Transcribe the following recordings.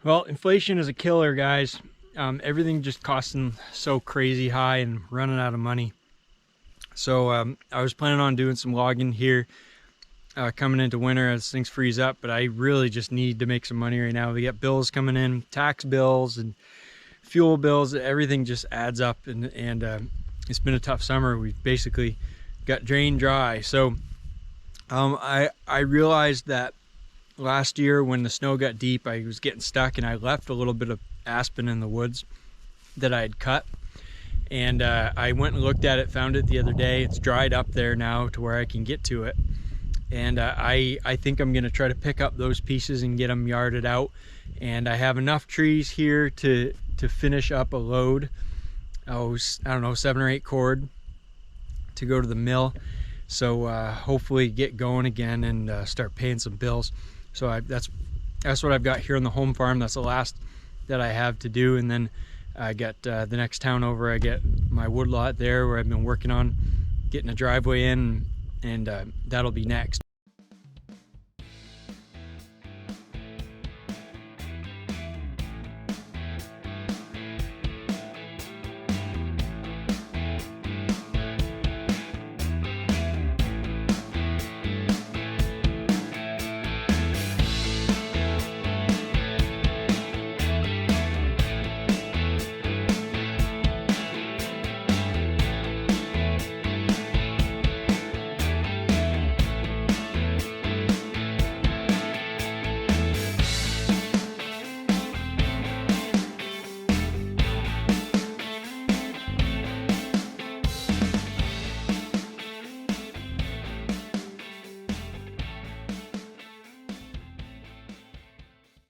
Well, inflation is a killer, guys. Everything just costing so crazy high and running out of money. So I was planning on doing some logging here coming into winter as things freeze up, but I really just need to make some money right now. We got bills coming in, tax bills and fuel bills. Everything just adds up, and it's been a tough summer. We've basically got drained dry. So I realized that last year when the snow got deep, I was getting stuck, and I left a little bit of aspen in the woods that I had cut. And I went and looked at it, found it the other day. It's dried up there now to where I can get to it. And I think I'm gonna try to pick up those pieces and get them yarded out. And I have enough trees here to finish up a load. I don't know, 7 or 8 cord to go to the mill. So hopefully get going again and start paying some bills. So that's what I've got here on the home farm. That's the last that I have to do. And then I got the next town over, I get my woodlot there where I've been working on getting a driveway in, and that'll be next.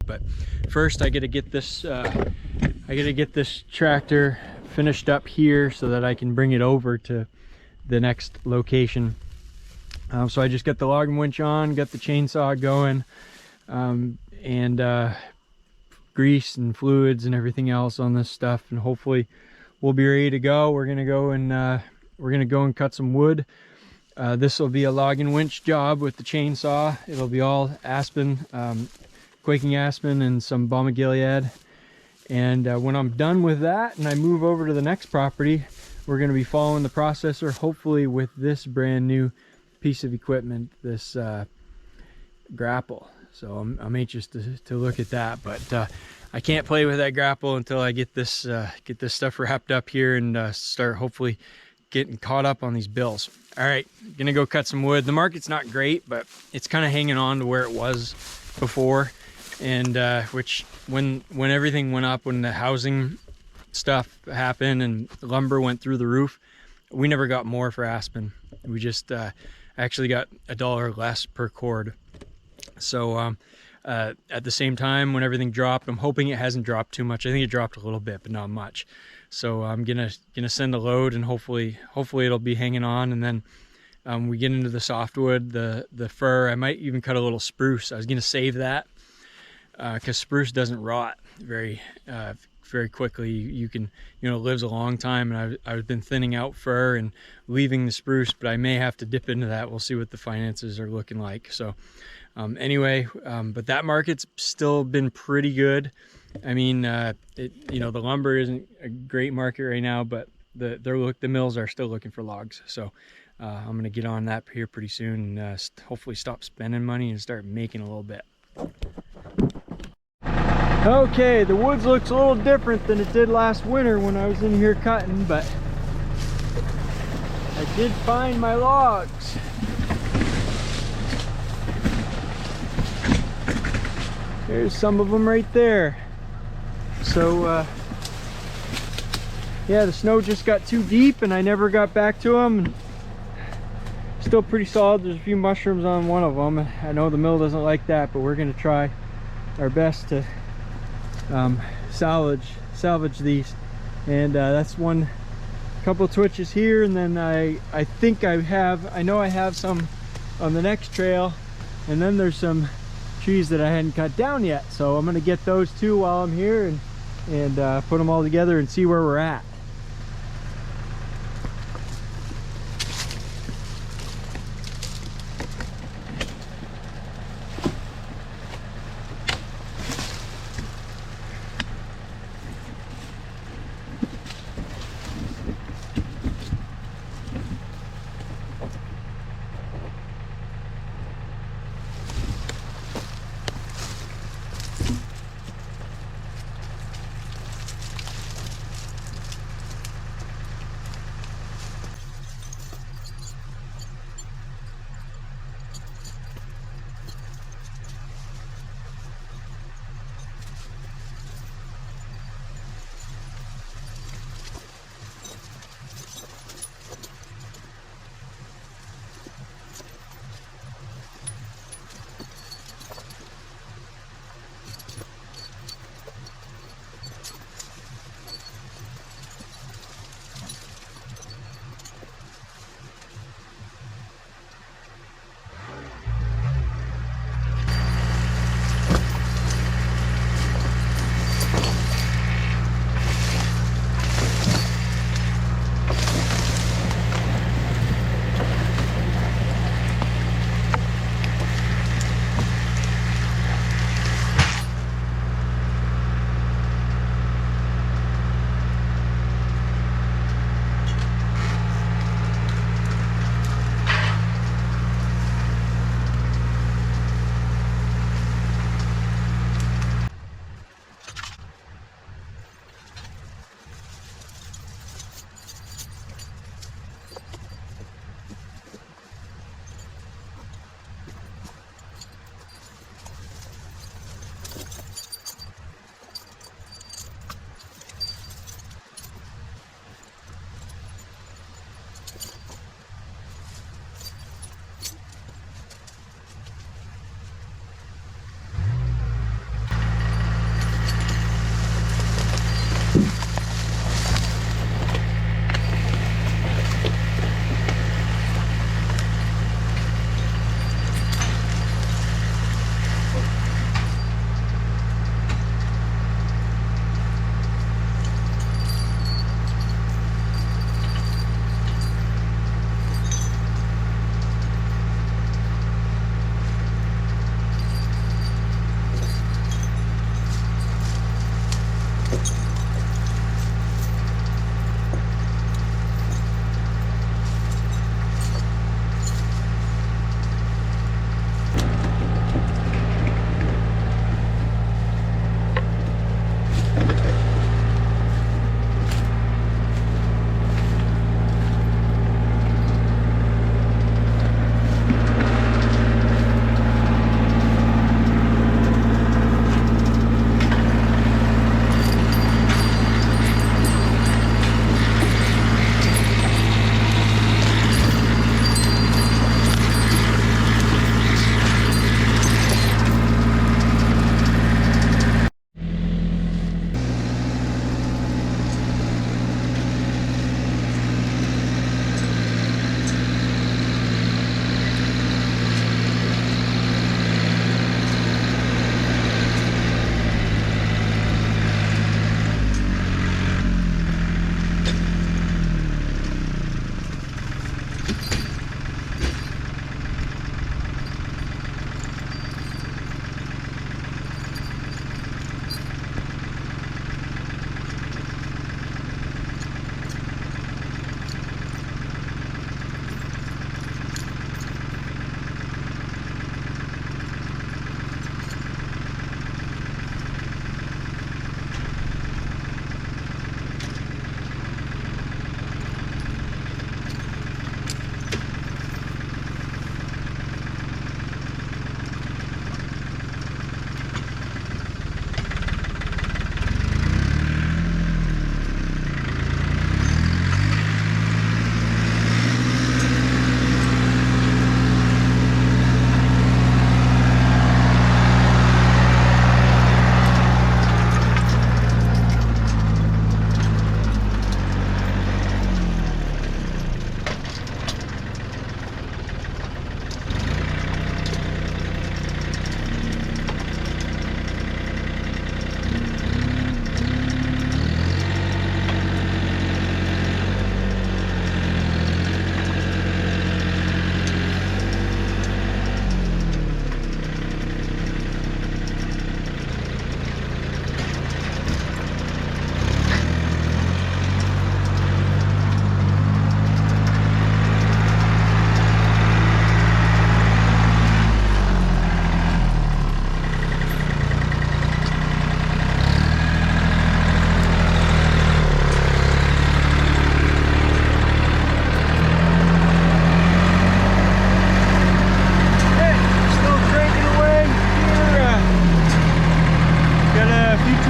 But first I gotta get this tractor finished up here so that I can bring it over to the next location. So I just got the logging winch on, got the chainsaw going, and grease and fluids and everything else on this stuff, and hopefully we'll be ready to go. We're gonna go and cut some wood. This will be a logging winch job with the chainsaw. It'll be all aspen, quaking aspen and some balm of Gilead. And when I'm done with that and I move over to the next property, we're going to be following the processor, hopefully with this brand new piece of equipment, this grapple. So I'm anxious to look at that, but I can't play with that grapple until I get this stuff wrapped up here and start hopefully getting caught up on these bills. All right, gonna go cut some wood. The market's not great, but it's kind of hanging on to where it was before. And which when everything went up, when the housing stuff happened and lumber went through the roof, we never got more for aspen. We just actually got $1 less per cord. So at the same time, when everything dropped, I'm hoping it hasn't dropped too much. I think it dropped a little bit, but not much. So I'm gonna send a load, and hopefully it'll be hanging on. And then we get into the softwood, the fir. I might even cut a little spruce. I was gonna save that, because spruce doesn't rot very quickly. You can, lives a long time, and I've been thinning out fir and leaving the spruce, but I may have to dip into that. We'll see what the finances are looking like. So anyway, but that market's still been pretty good. I mean, the lumber isn't a great market right now, but the mills are still looking for logs. So I'm gonna get on that here pretty soon, and hopefully stop spending money and start making a little bit. Okay, the woods looks a little different than it did last winter when I was in here cutting, but I did find my logs. There's some of them right there. So yeah, the snow just got too deep and I never got back to them. Still pretty solid. There's a few mushrooms on one of them. I know the mill doesn't like that, but we're gonna try our best to salvage these. And that's one couple twitches here, and then I think I know I have some on the next trail, and then there's some trees that I hadn't cut down yet, so I'm gonna get those too while I'm here and put them all together and see where we're at.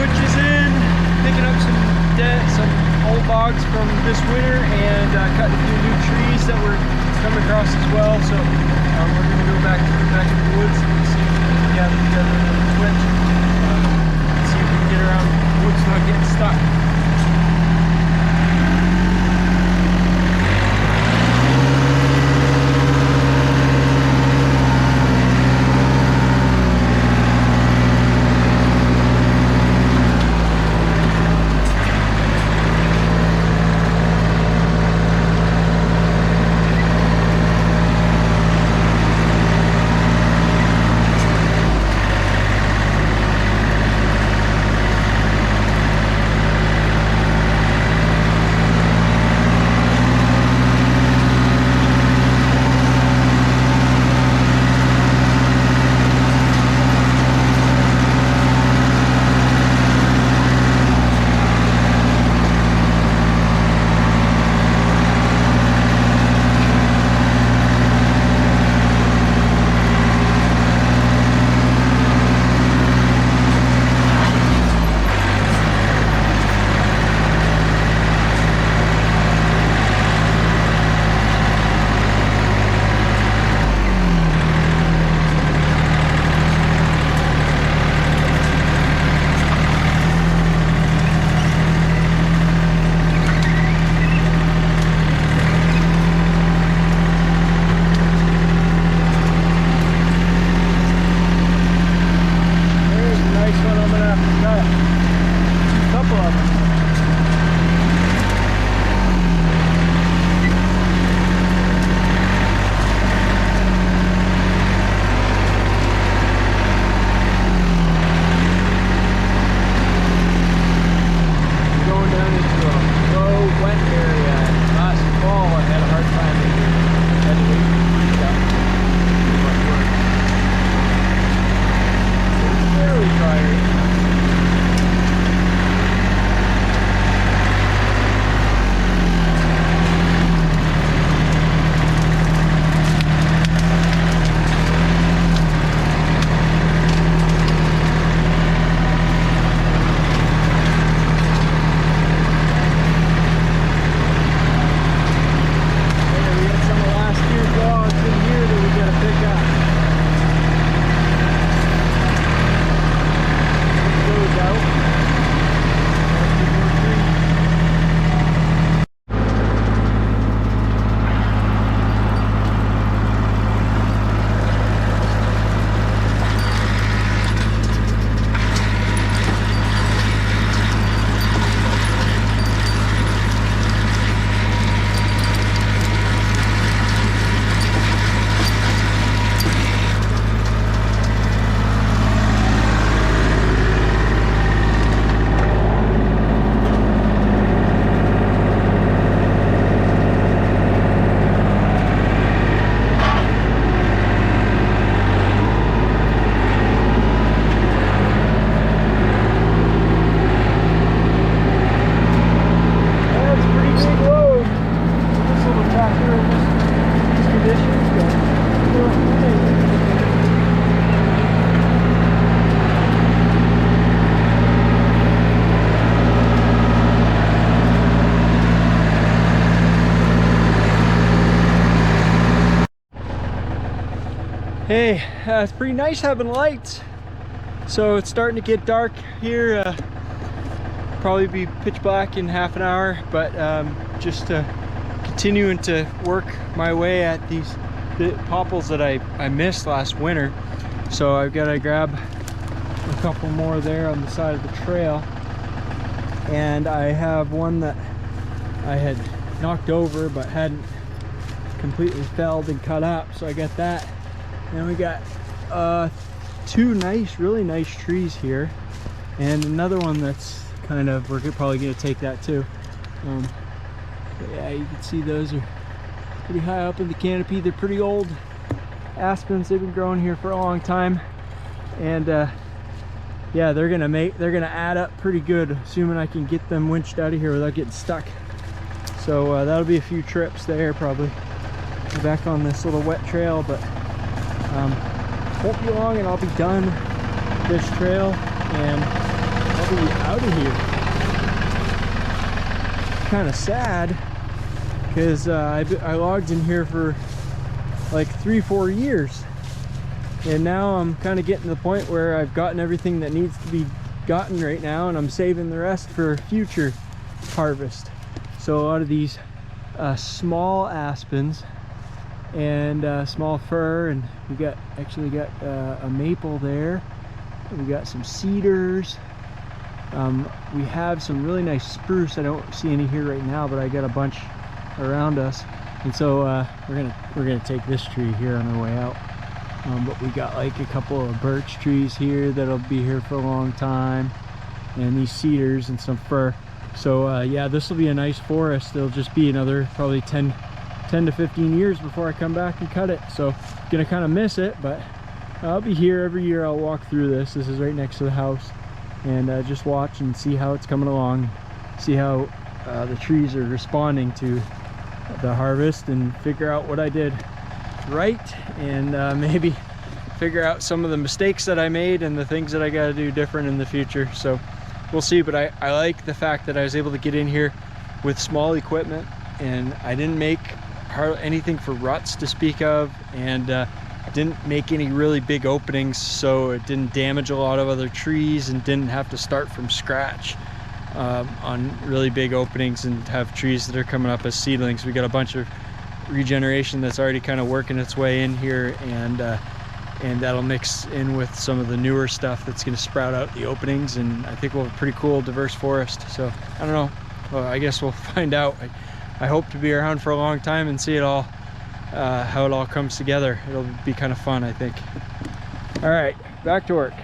winches in, picking up some old logs from this winter, and cutting a few new trees that were coming across as well. So we're going to go back in the woods and see if we can gather together another winch. See if we can get around the woods not getting stuck. Hey, it's pretty nice having lights. So it's starting to get dark here. Probably be pitch black in half an hour, but just continuing to work my way at the popples that I missed last winter. So I've got to grab a couple more there on the side of the trail. And I have one that I had knocked over but hadn't completely felled and cut up, so I got that. And we got two really nice trees here, and another one that's kind of, we're probably going to take that too. But yeah, you can see those are pretty high up in the canopy. They're pretty old aspens. They've been growing here for a long time, and yeah, they're gonna add up pretty good, assuming I can get them winched out of here without getting stuck. So that'll be a few trips there, probably back on this little wet trail, but won't be long and I'll be done this trail, and I'll hopefully out of here. Kind of sad because I logged in here for like 3-4 years, and now I'm kind of getting to the point where I've gotten everything that needs to be gotten right now, and I'm saving the rest for future harvest. So a lot of these small aspens and small fir, and we actually got a maple there. We got some cedars. We have some really nice spruce. I don't see any here right now, but I got a bunch around us, and so we're gonna take this tree here on our way out. But we got like a couple of birch trees here that'll be here for a long time, and these cedars and some fir. So yeah, this will be a nice forest. It'll just be another probably 10 to 15 years before I come back and cut it. So gonna kind of miss it, but I'll be here every year. I'll walk through this. This is right next to the house, and just watch and see how it's coming along, see how the trees are responding to the harvest, and figure out what I did right, and maybe figure out some of the mistakes that I made and the things that I got to do different in the future. So we'll see. But I like the fact that I was able to get in here with small equipment, and I didn't make anything for ruts to speak of, and didn't make any really big openings, so it didn't damage a lot of other trees, and didn't have to start from scratch on really big openings and have trees that are coming up as seedlings. We got a bunch of regeneration that's already kind of working its way in here, and that'll mix in with some of the newer stuff that's going to sprout out the openings, and I think we'll have a pretty cool diverse forest. So I don't know, well, I guess we'll find out. I hope to be around for a long time and see it all, how it all comes together. It'll be kind of fun, I think. All right, back to work.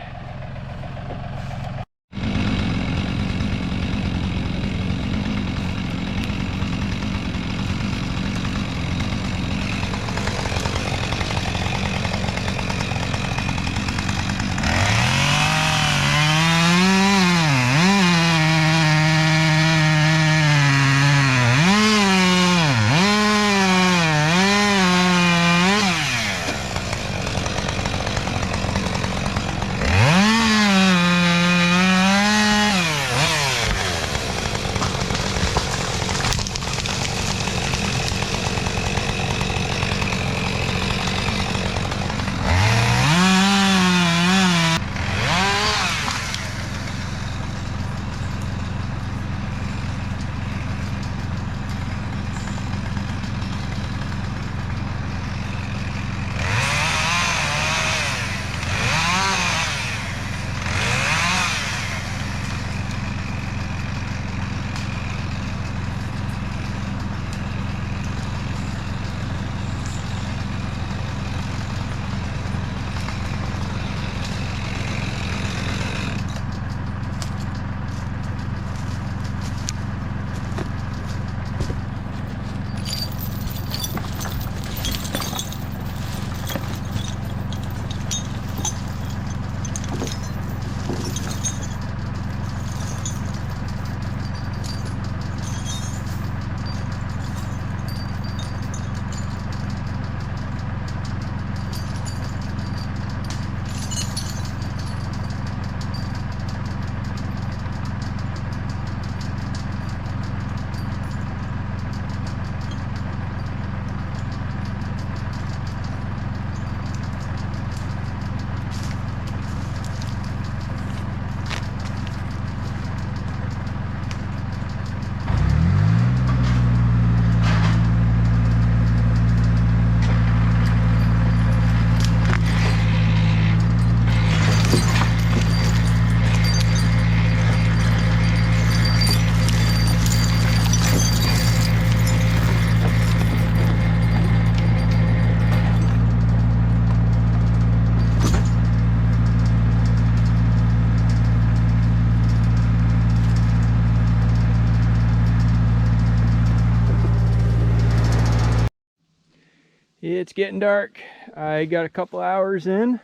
It's getting dark. I got a couple hours in,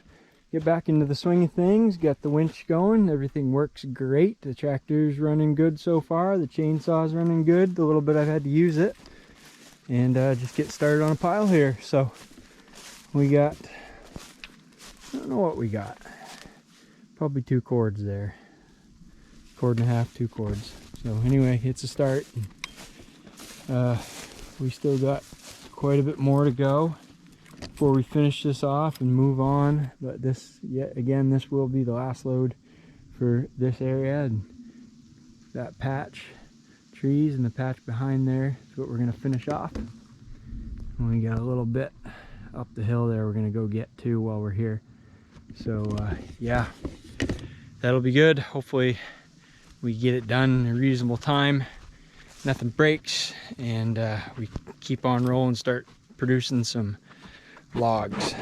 get back into the swing of things, got the winch going, everything works great. The tractor's running good so far, the chainsaw's running good, the little bit I've had to use it, and just get started on a pile here. So we got, I don't know what we got, probably 2 cords there. cord and a half, 2 cords. So anyway, it's a start. We still got quite a bit more to go before we finish this off and move on. But this, yet again, this will be the last load for this area, and that patch trees and the patch behind there is what we're going to finish off. And we got a little bit up the hill there we're going to go get to while we're here. So yeah, that'll be good. Hopefully we get it done in a reasonable time, nothing breaks, and we keep on rolling, start producing some logs.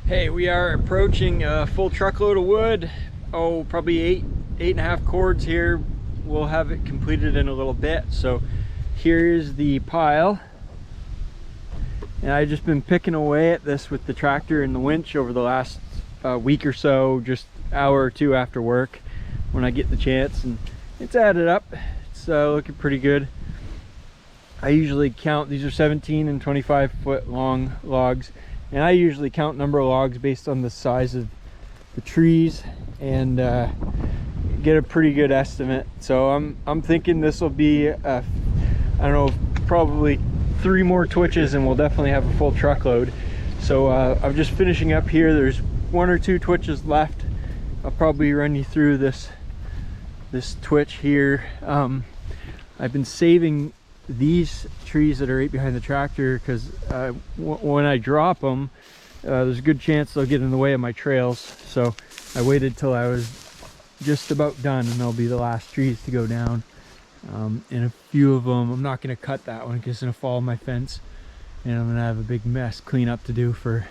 Hey, we are approaching a full truckload of wood. Oh, probably eight and a half cords here. We'll have it completed in a little bit. So here's the pile, and I've just been picking away at this with the tractor and the winch over the last week or so, just hour or two after work when I get the chance, and it's added up. It's looking pretty good. I usually count, these are 17 and 25 foot long logs, and I usually count number of logs based on the size of the trees and get a pretty good estimate. So I'm thinking this will be I don't know, probably 3 more twitches and we'll definitely have a full truckload. So I'm just finishing up here. There's 1 or 2 twitches left. I'll probably run you through this twitch here. I've been saving these trees that are right behind the tractor because when I drop them, there's a good chance they'll get in the way of my trails. So I waited till I was just about done, and they'll be the last trees to go down. And a few of them, I'm not going to cut that one because it's going to fall on my fence, and I'm going to have a big mess clean up to do for,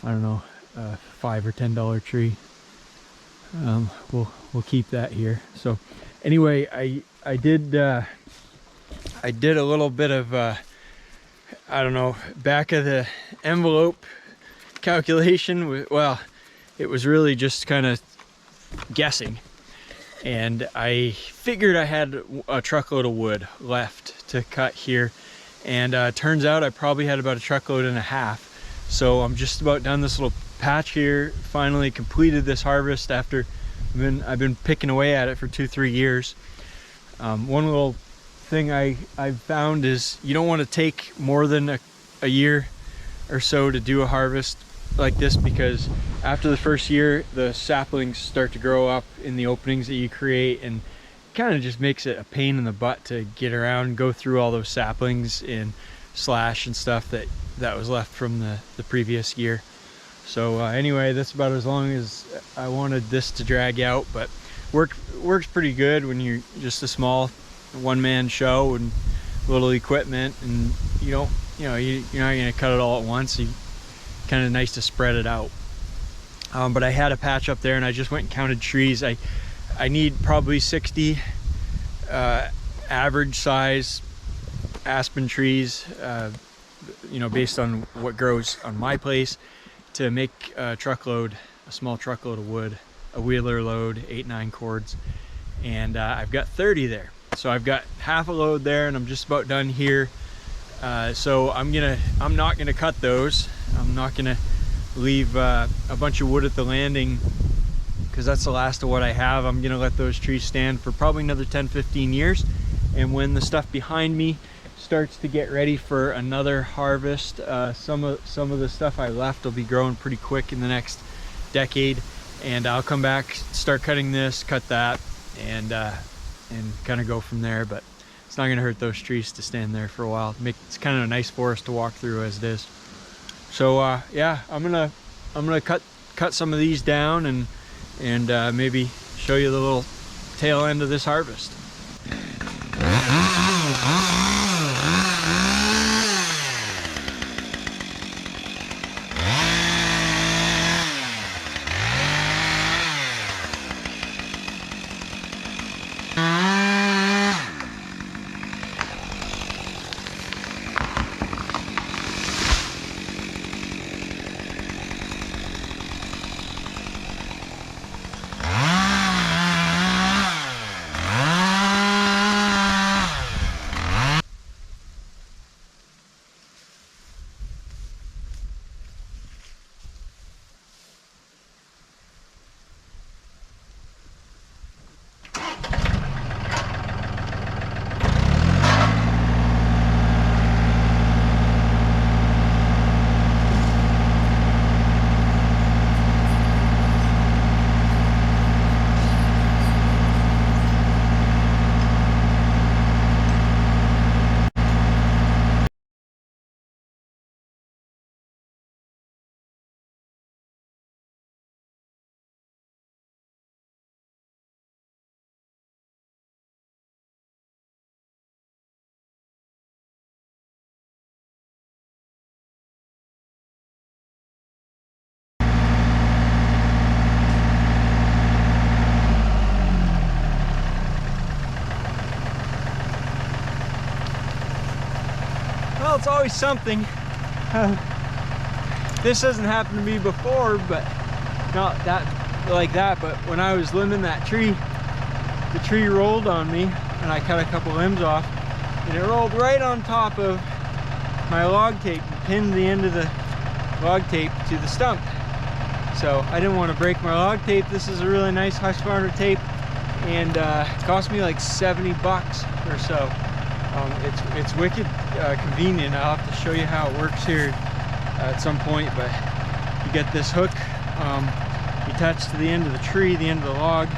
I don't know, a $5 or $10 tree. We'll keep that here. So anyway, I did a little bit of I don't know, back of the envelope calculation. Well, it was really just kind of guessing, and I figured I had a truckload of wood left to cut here, and turns out I probably had about a truckload and a half. So I'm just about done this little patch here. Finally completed this harvest after I've been picking away at it for 2-3 years. One little thing I've found is you don't want to take more than a year or so to do a harvest like this, because after the first year the saplings start to grow up in the openings that you create, and kind of just makes it a pain in the butt to get around and go through all those saplings and slash and stuff that was left from the previous year. So anyway, that's about as long as I wanted this to drag out, but works pretty good when you're just a small one-man show and little equipment, and you're not gonna cut it all at once. You kind of nice to spread it out. But I had a patch up there, and I just went and counted trees. I need probably 60 average size aspen trees, based on what grows on my place, to make a small truckload of wood, a wheeler load, 8-9 cords, and I've got 30 there. So I've got half a load there, and I'm just about done here. So I'm not gonna cut those. I'm not gonna leave a bunch of wood at the landing, because that's the last of what I have. I'm gonna let those trees stand for probably another 10-15 years, and when the stuff behind me starts to get ready for another harvest, some of the stuff I left will be growing pretty quick in the next decade, and I'll come back, start cutting this, cut that, and kind of go from there. But it's not going to hurt those trees to stand there for a while. It's kind of a nice forest to walk through as it is. So yeah, I'm gonna cut some of these down and maybe show you the little tail end of this harvest. it's always something. This hasn't happened to me before, but not that like that. But when I was limbing that tree, the tree rolled on me, and I cut a couple limbs off, and it rolled right on top of my log tape and pinned the end of the log tape to the stump. So I didn't want to break my log tape. This is a really nice Husqvarna tape, and it cost me like 70 bucks or so. It's wicked convenient. I'll have to show you how it works here at some point, but you get this hook attached to the end of the tree, the end of the log,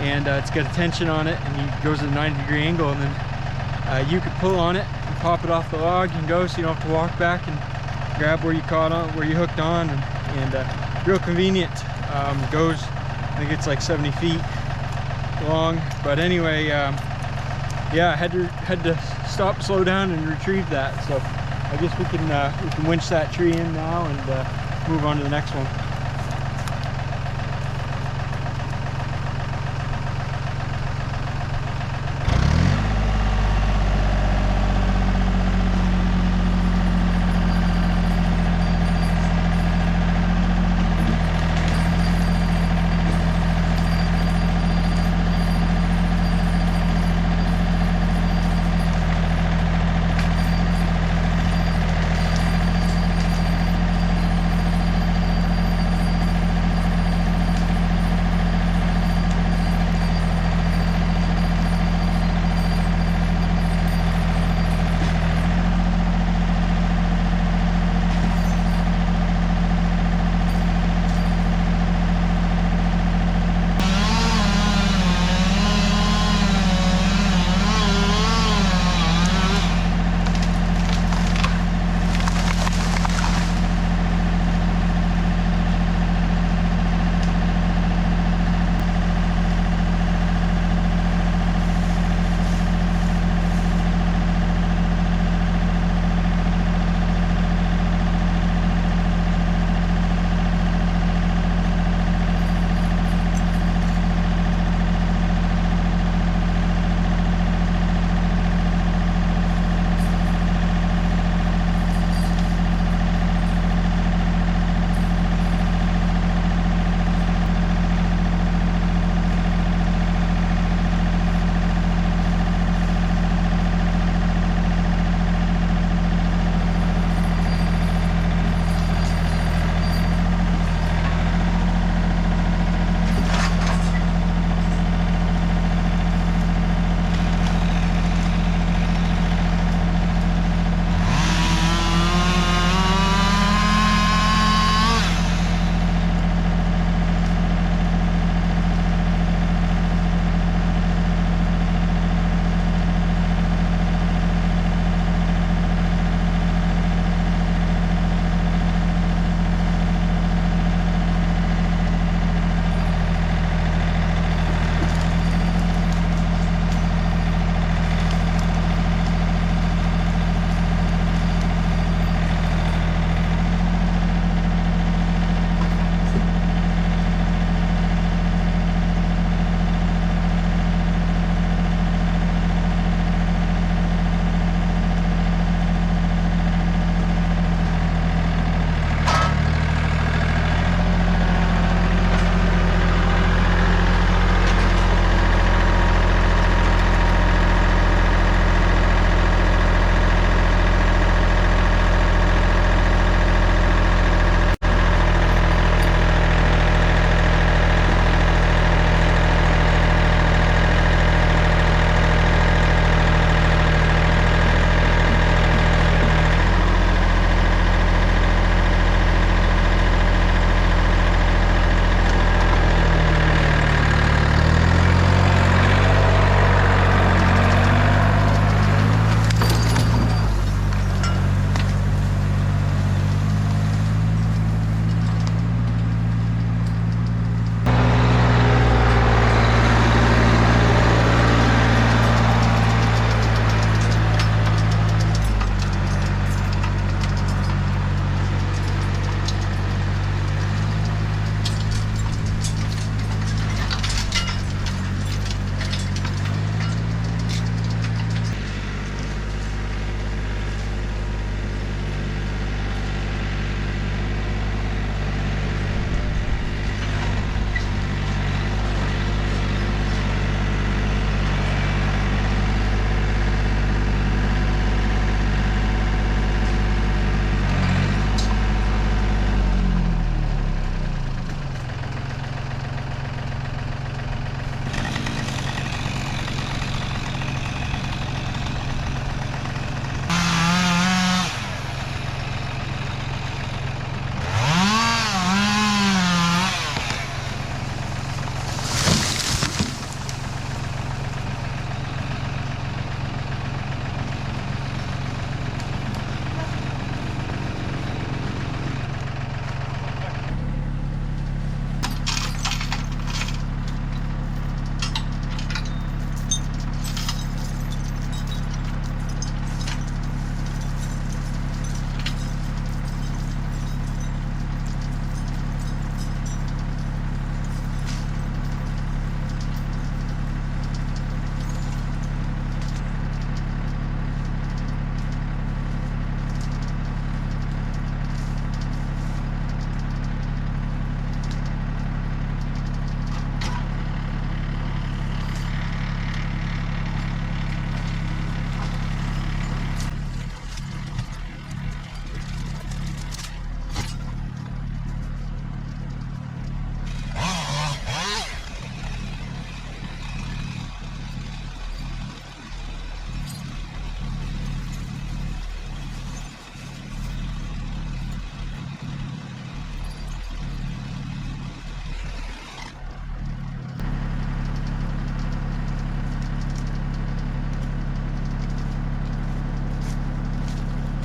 and it's got a tension on it, and it goes at a 90-degree angle, and then you can pull on it and pop it off the log and go, so you don't have to walk back and grab where you caught on, where you hooked on, and real convenient. Goes, I think it's like 70 feet long, but anyway, yeah, I had to stop, slow down, and retrieve that. So I guess we can winch that tree in now and move on to the next one.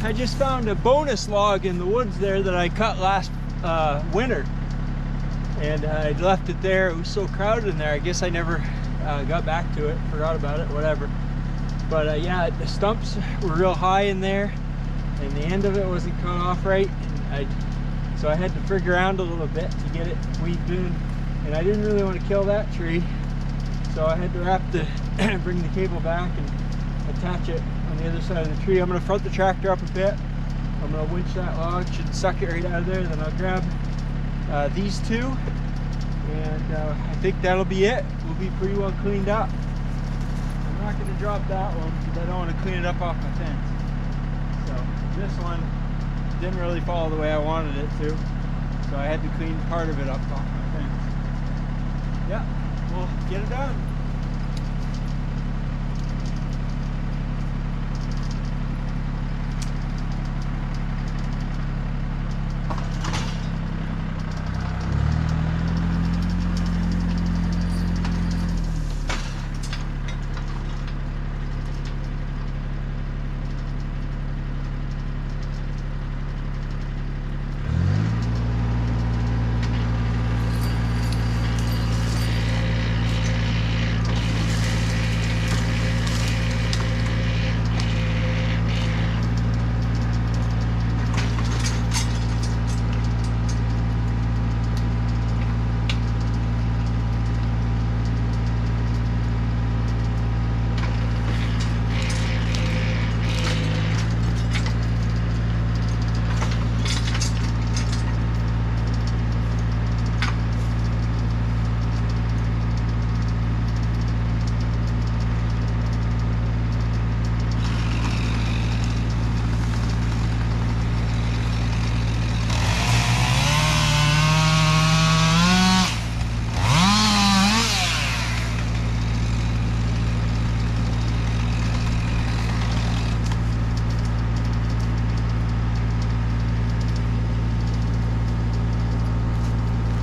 I just found a bonus log in the woods there that I cut last winter, and I left it there. It was so crowded in there. I guess I never got back to it, forgot about it, whatever. But yeah, the stumps were real high in there, and the end of it wasn't cut off right, and so I had to frig around a little bit to get it weaved in, and I didn't really want to kill that tree, so I had to bring the cable back and attach it on the other side of the tree. I'm going to front the tractor up a bit. I'm going to winch that log, should suck it right out of there, then I'll grab these two, and I think that'll be it. We'll be pretty well cleaned up. I'm not going to drop that one because I don't want to clean it up off my fence. So this one didn't really fall the way I wanted it to, so I had to clean part of it up off my fence. Yeah, we'll get it done.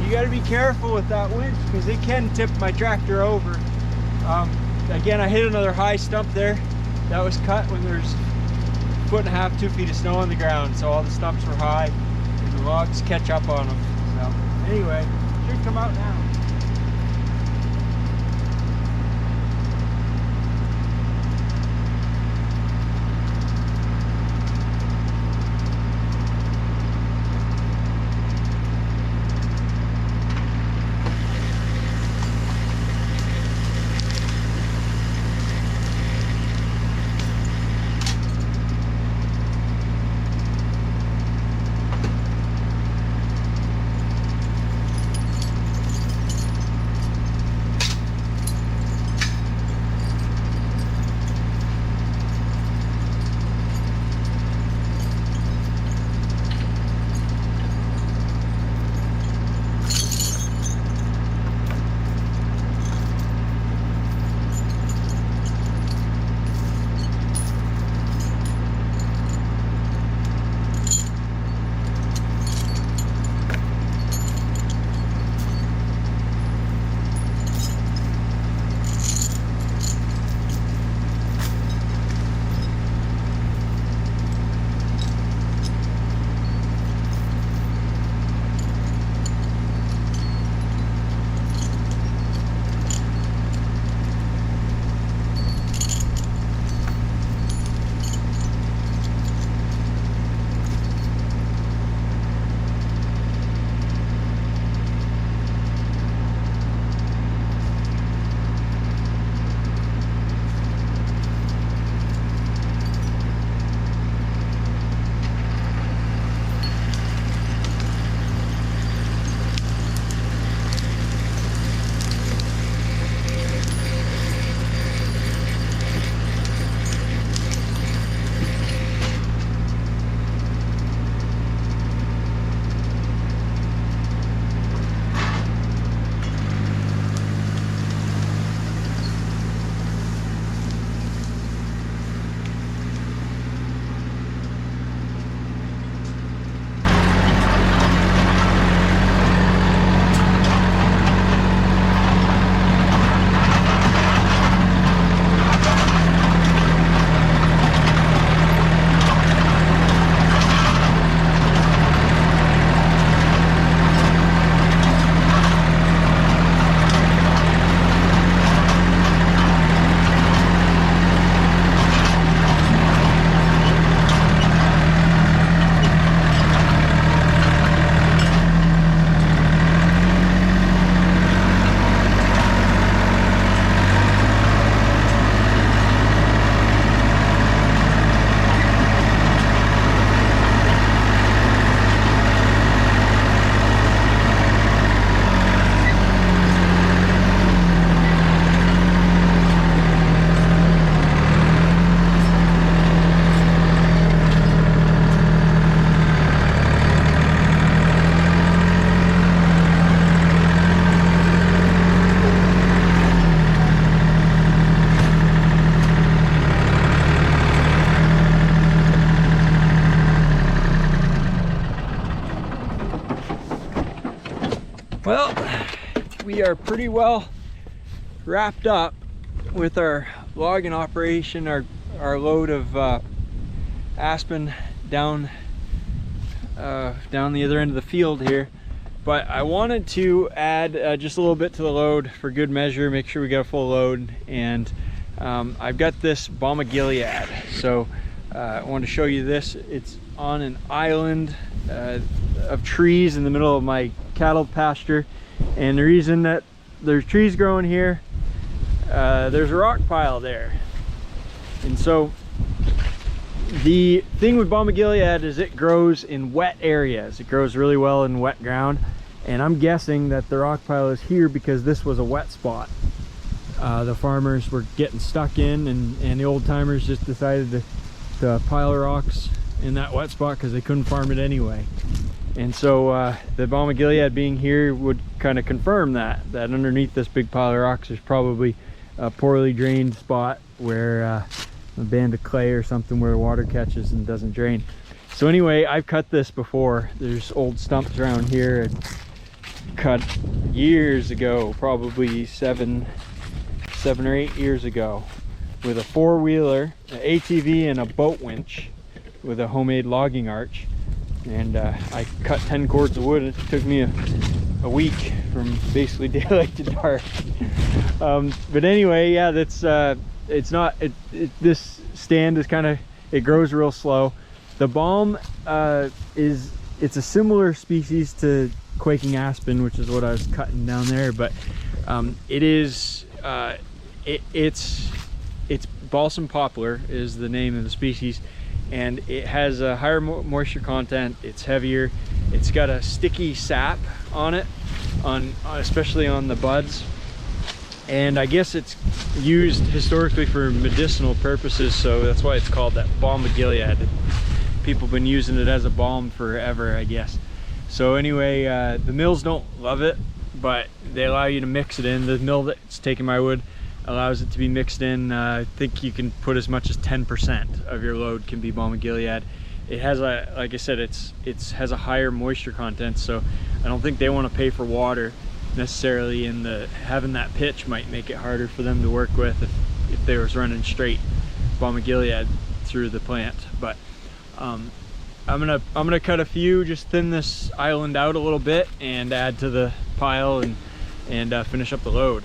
You got to be careful with that winch because it can tip my tractor over. Again, I hit another high stump there. That was cut when there's 1.5 to 2 feet of snow on the ground, so all the stumps were high and the logs catch up on them. So anyway, should come out now. we are pretty well wrapped up with our logging operation, our load of aspen down the other end of the field here. But I wanted to add just a little bit to the load for good measure, make sure we got a full load. And I've got this balm of Gilead. So I wanted to show you this. It's on an island of trees in the middle of my cattle pasture. And the reason that there's trees growing here, there's a rock pile there. And so the thing with balm of Gilead is it grows in wet areas. It grows really well in wet ground. And I'm guessing that the rock pile is here because this was a wet spot. The farmers were getting stuck in, and the old timers just decided to pile rocks in that wet spot because they couldn't farm it anyway. And so the balm of Gilead being here would kind of confirm that underneath this big pile of rocks there's probably a poorly drained spot where a band of clay or something where the water catches and doesn't drain. So anyway, I've cut this before. There's old stumps around here cut years ago, probably seven or 8 years ago, with a four-wheeler, an ATV, and a boat winch with a homemade logging arch. And I cut 10 cords of wood. It took me a week from basically daylight to dark. But anyway, yeah, that's this stand is kind of, it grows real slow. The balm it's a similar species to quaking aspen, which is what I was cutting down there, but it's balsam poplar is the name of the species, and it has a higher moisture content. It's heavier. It's got a sticky sap on it, especially on the buds. And I guess it's used historically for medicinal purposes, so that's why it's called that balm of Gilead. People have been using it as a balm forever, I guess. So anyway, the mills don't love it, but they allow you to mix it in. The mill that's taking my wood allows it to be mixed in. I think you can put as much as 10% of your load can be balm of Gilead. It has a, like I said, it has a higher moisture content, so I don't think they want to pay for water necessarily, and having that pitch might make it harder for them to work with if they was running straight balm of Gilead through the plant. But I'm gonna cut a few, just thin this island out a little bit and add to the pile and finish up the load.